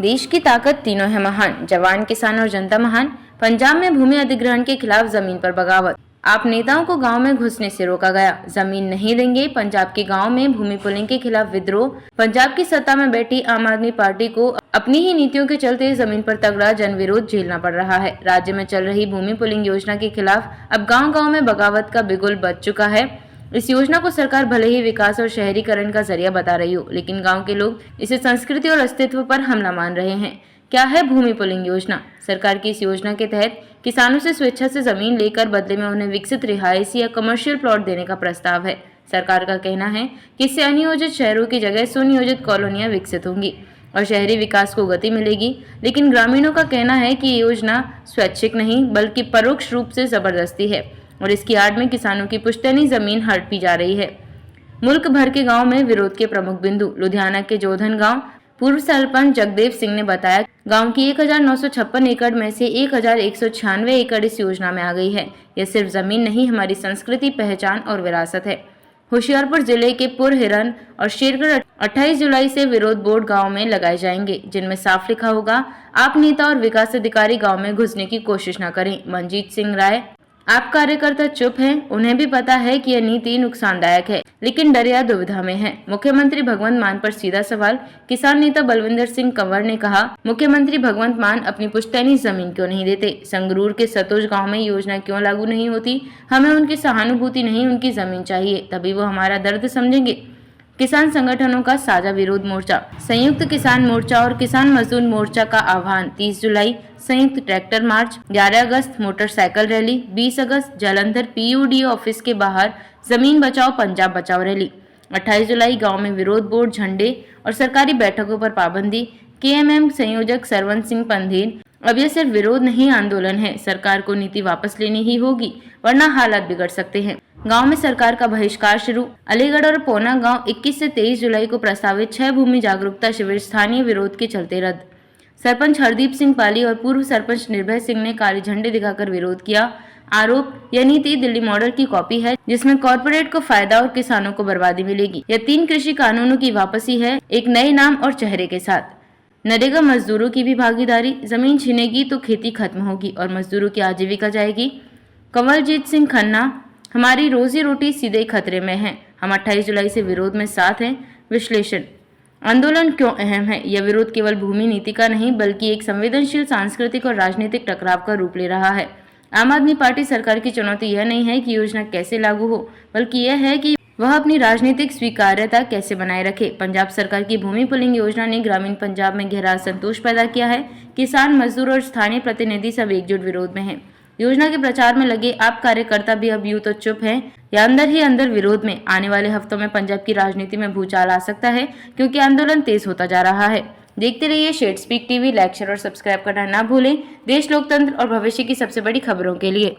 देश की ताकत तीनों है महान, जवान, किसान और जनता महान। पंजाब में भूमि अधिग्रहण के खिलाफ जमीन पर बगावत। आप नेताओं को गांव में घुसने से रोका गया, जमीन नहीं देंगे। पंजाब के गांव में भूमि पुलिंग के खिलाफ विद्रोह। पंजाब की सत्ता में बैठी आम आदमी पार्टी को अपनी ही नीतियों के चलते जमीन पर तगड़ा जन विरोध झेलना पड़ रहा है। राज्य में चल रही भूमि पुलिंग योजना के खिलाफ अब गाँव-गाँव में बगावत का बिगुल बज चुका है। इस योजना को सरकार भले ही विकास और शहरीकरण का जरिया बता रही हो, लेकिन गांव के लोग इसे संस्कृति और अस्तित्व पर हमला मान रहे हैं। क्या है भूमि पुलिंग योजना? सरकार की इस योजना के तहत किसानों से स्वेच्छा से जमीन लेकर बदले में उन्हें विकसित रिहायशी या कमर्शियल प्लॉट देने का प्रस्ताव है। सरकार का कहना है कि इससे अनियोजित शहरों की जगह सुनियोजित कॉलोनियां विकसित होंगी और शहरी विकास को गति मिलेगी। लेकिन ग्रामीणों का कहना है कि ये योजना स्वैच्छिक नहीं बल्कि परोक्ष रूप से जबरदस्ती है और इसकी आड़ में किसानों की पुश्तैनी जमीन हड़पी जा रही है। मुल्क भर के गांव में विरोध के प्रमुख बिंदु। लुधियाना के जोधन गांव पूर्व सरपंच जगदेव सिंह ने बताया, गांव की 1956 एकड़ में से 1196 एकड़ इस योजना में आ गई है। यह सिर्फ जमीन नहीं, हमारी संस्कृति, पहचान और विरासत है। होशियारपुर जिले के पुर हिरन और शेरगढ़ 28 जुलाई से विरोध बोर्ड गांव में लगाए जाएंगे, जिनमें साफ लिखा होगा, आप नेता और विकास अधिकारी गांव में घुसने की कोशिश न करें। मनजीत सिंह राय, आप कार्यकर्ता चुप हैं, उन्हें भी पता है कि यह नीति नुकसानदायक है, लेकिन डर या दुविधा में है। मुख्यमंत्री भगवंत मान पर सीधा सवाल। किसान नेता बलविंदर सिंह कंवर ने कहा, मुख्यमंत्री भगवंत मान अपनी पुश्तैनी जमीन क्यों नहीं देते? संगरूर के सतोज गांव में योजना क्यों लागू नहीं होती? हमें उनकी सहानुभूति नहीं, उनकी जमीन चाहिए, तभी वो हमारा दर्द समझेंगे। किसान संगठनों का साझा विरोध मोर्चा। संयुक्त किसान मोर्चा और किसान मजदूर मोर्चा का आह्वान। 30 जुलाई संयुक्त ट्रैक्टर मार्च, 11 अगस्त मोटरसाइकिल रैली, 20 अगस्त जालंधर PUD ऑफिस के बाहर जमीन बचाओ पंजाब बचाओ रैली, 28 जुलाई गांव में विरोध बोर्ड झंडे और सरकारी बैठकों पर पाबंदी। KMM संयोजक सरवन सिंह पंधेर, अब यह सिर्फ विरोध नहीं आंदोलन है, सरकार को नीति वापस लेनी ही होगी वरना हालात बिगड़ सकते हैं। गांव में सरकार का बहिष्कार शुरू। अलीगढ़ और पौना गांव 21 से 23 जुलाई को प्रस्तावित 6 भूमि जागरूकता शिविर स्थानीय विरोध के चलते रद्द। सरपंच हरदीप सिंह पाली और पूर्व सरपंच निर्भय सिंह ने काले झंडे दिखाकर विरोध किया। आरोप, यह नीति दिल्ली मॉडल की कॉपी है जिसमें कॉरपोरेट को फायदा और किसानों को बर्बादी मिलेगी। यह 3 कृषि कानूनों की वापसी है, एक नए नाम और चेहरे के साथ। नरेगा मजदूरों की भी भागीदारी, जमीन छीनेगी तो खेती खत्म होगी और मजदूरों की आजीविका जाएगी। कंवलजीत सिंह खन्ना, हमारी रोजी रोटी सीधे खतरे में है, हम 28 जुलाई से विरोध में साथ हैं। विश्लेषण, आंदोलन क्यों अहम है? यह विरोध केवल भूमि नीति का नहीं बल्कि एक संवेदनशील सांस्कृतिक और राजनीतिक टकराव का रूप ले रहा है। आम आदमी पार्टी सरकार की चुनौती यह नहीं है कि योजना कैसे लागू हो, बल्कि यह है कि वह अपनी राजनीतिक स्वीकार्यता कैसे बनाए रखे। पंजाब सरकार की भूमि पुलिंग योजना ने ग्रामीण पंजाब में गहरा असंतोष पैदा किया है। किसान, मजदूर और स्थानीय प्रतिनिधि सब एकजुट विरोध में हैं। योजना के प्रचार में लगे आप कार्यकर्ता भी अब यूं तो चुप हैं या अंदर ही अंदर विरोध में। आने वाले हफ्तों में पंजाब की राजनीति में भूचाल आ सकता है क्योंकि आंदोलन तेज होता जा रहा है। देखते रहिए shed speak TV, like, share और सब्सक्राइब करना ना भूलें देश, लोकतंत्र और भविष्य की सबसे बड़ी खबरों के लिए।